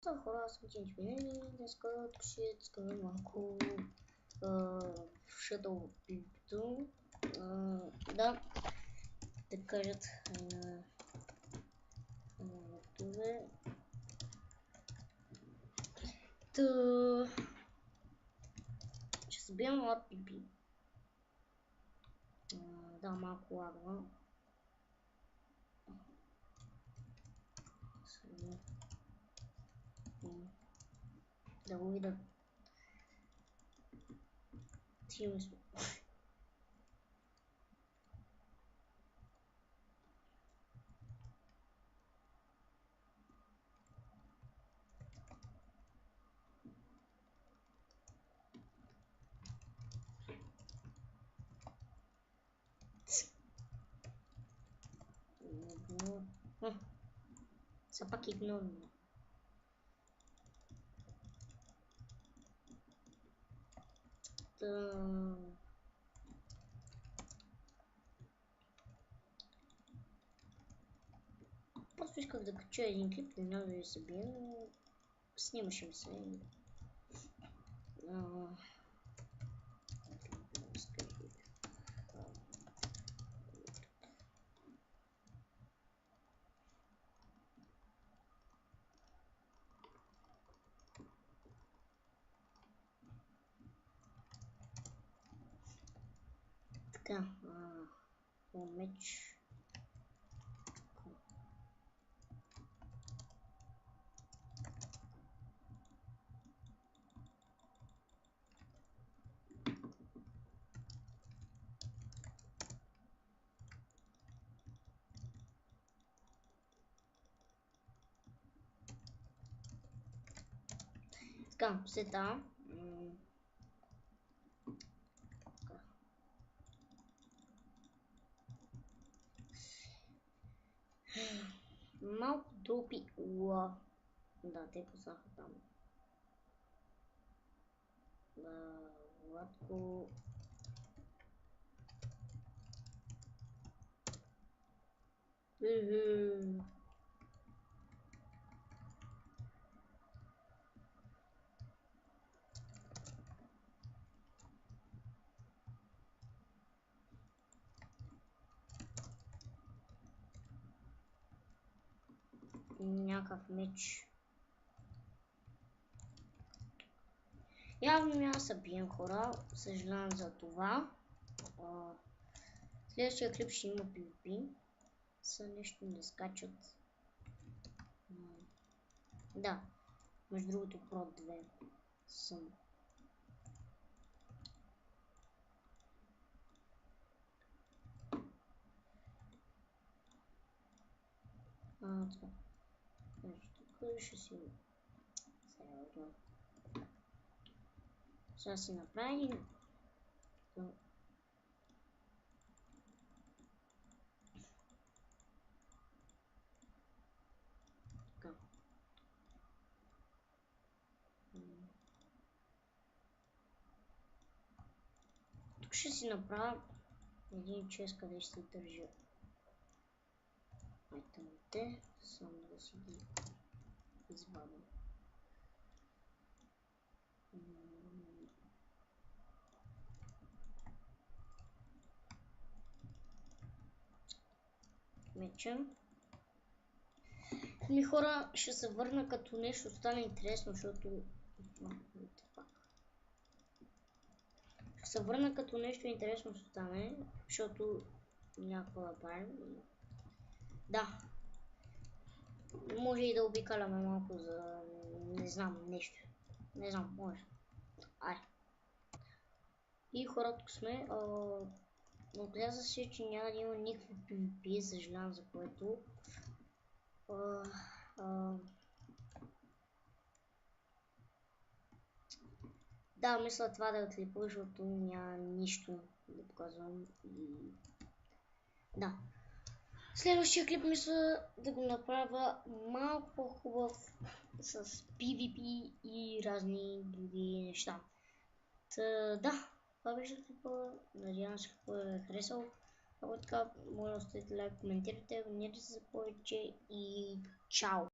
Та хора, аз съм Тинч Минени, днеска тук ще искаме малко Shadow PvP. Да, да кажат на YouTube. Ще се бием от PvP. Да, малко лагва. Да го видят. Силно сме. Са пак игнорно. Просто исках да кача един клип, не знам дали се бие, но снимаше ми се. Така, меч. Така, сета. Малко дупи. Да, те пуснаха там. Гладко. Някакъв меч. Явно няма да се бием, хора. Съжалявам за това. Следващия клип ще има PvP. Са нещо не скачат. Да. Между другото Pro 2 съм. Това. Тук ще си... Сега си направим. Така. Тук ще си направя един чест, къде ще се държа айтемите, само да си ги извадя. Меча. Ми хора, ще се върна като нещо стане интересно, защото... Ще се върна като нещо интересно ще стане, защото някакво да правим. Да. Може и да обикаляме малко за... не знам, нещо. Не знам, може. Ай. И хора, тук сме. Оказа се, че няма да има никакво PvP, съжалявам за което. Да, мисля това да отлипа, защото няма нищо да показвам. Да. Следващия клип мисля да го направя малко по-хубав с PvP и разни други неща. Да, това беше клипа. Надявам се какво е харесал. Ако така, моля да оставите лайк, коментирайте, абонирайте се за повече и чао!